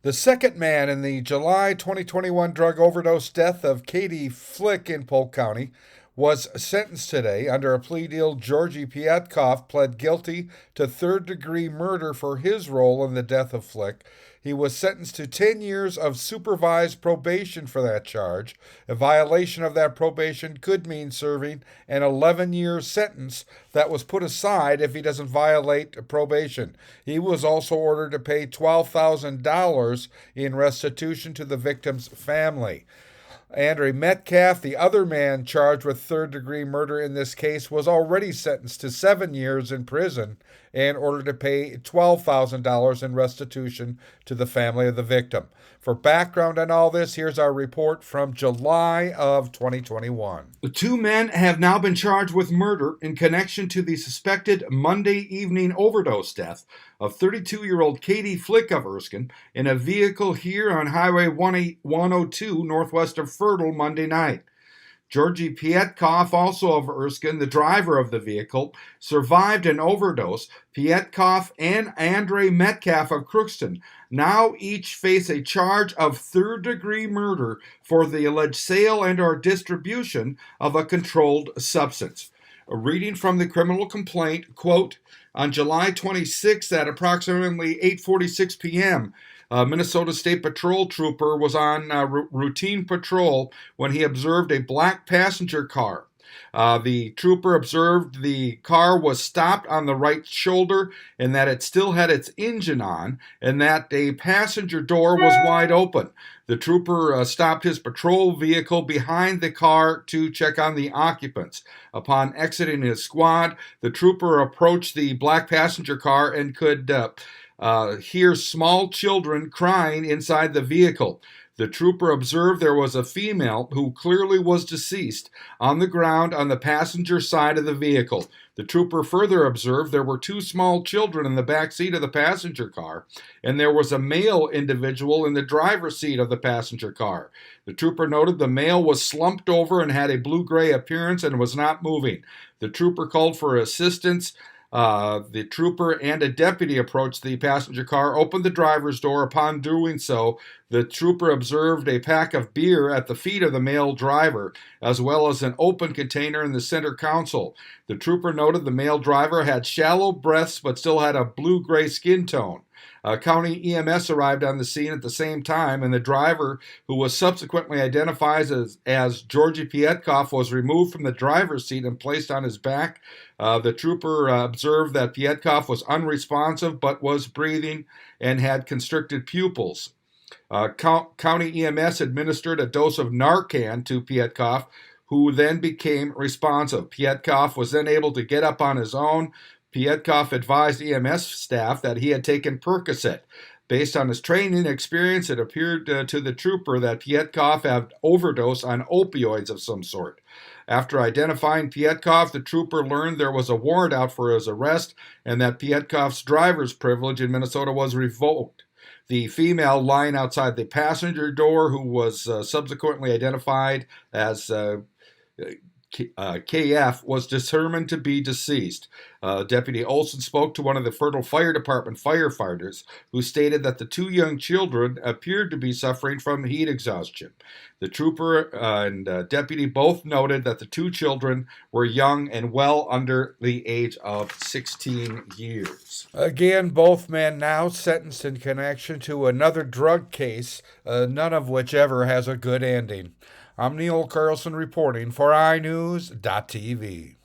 The second man in the July 2021 drug overdose death of Katie Flick in Polk County was sentenced today. Under a plea deal, Georgi Pietkov pled guilty to third-degree murder for his role in the death of Flick. He was sentenced to 10 years of supervised probation for that charge. A violation of that probation could mean serving an 11-year sentence that was put aside if he doesn't violate probation. He was also ordered to pay $12,000 in restitution to the victim's family. Andre Metcalf, the other man charged with third degree murder in this case, was already sentenced to 7 years in prison and ordered to pay $12,000 in restitution to the family of the victim. For background on all this, here's our report from July of 2021. The two men have now been charged with murder in connection to the suspected Monday evening overdose death of 32-year-old Katie Flick of Erskine in a vehicle here on Highway 102 northwest of Fertile Monday night. Georgi Pietkov, also of Erskine, the driver of the vehicle, survived an overdose. Pietkov and Andre Metcalf of Crookston now each face a charge of third-degree murder for the alleged sale and or distribution of a controlled substance. A reading from the criminal complaint, quote, on July 26th at approximately 8:46 p.m., Minnesota State Patrol trooper was on routine patrol when he observed a black passenger car. The trooper observed the car was stopped on the right shoulder and that it still had its engine on and that a passenger door was wide open. The trooper stopped his patrol vehicle behind the car to check on the occupants. Upon exiting his squad, the trooper approached the black passenger car and could hear small children crying inside the vehicle. The trooper observed there was a female who clearly was deceased on the ground on the passenger side of the vehicle. The trooper further observed there were two small children in the back seat of the passenger car, and there was a male individual in the driver's seat of the passenger car. The trooper noted the male was slumped over and had a blue-gray appearance and was not moving. The trooper called for assistance. The trooper and a deputy approached the passenger car, opened the driver's door. Upon doing so, the trooper observed a pack of beer at the feet of the male driver, as well as an open container in the center console. The trooper noted the male driver had shallow breaths but still had a blue-gray skin tone. County EMS arrived on the scene at the same time, and the driver, who was subsequently identified as Georgi Pietkov, was removed from the driver's seat and placed on his back. The trooper observed that Pietkov was unresponsive but was breathing and had constricted pupils. County EMS administered a dose of Narcan to Pietkov, who then became responsive. Pietkov was then able to get up on his own. Pietkov advised EMS staff that he had taken Percocet. Based on his training experience, it appeared to the trooper that Pietkov had overdosed on opioids of some sort. After identifying Pietkov, the trooper learned there was a warrant out for his arrest and that Pietkov's driver's privilege in Minnesota was revoked. The female lying outside the passenger door, who was subsequently identified as KF, was determined to be deceased. Deputy Olson spoke to one of the Fertile Fire Department firefighters, who stated that the two young children appeared to be suffering from heat exhaustion. The trooper and deputy both noted that the two children were young and well under the age of 16 years. Again, both men now sentenced in connection to another drug case, none of which ever has a good ending. I'm Neil Carlson reporting for iNewZ.TV.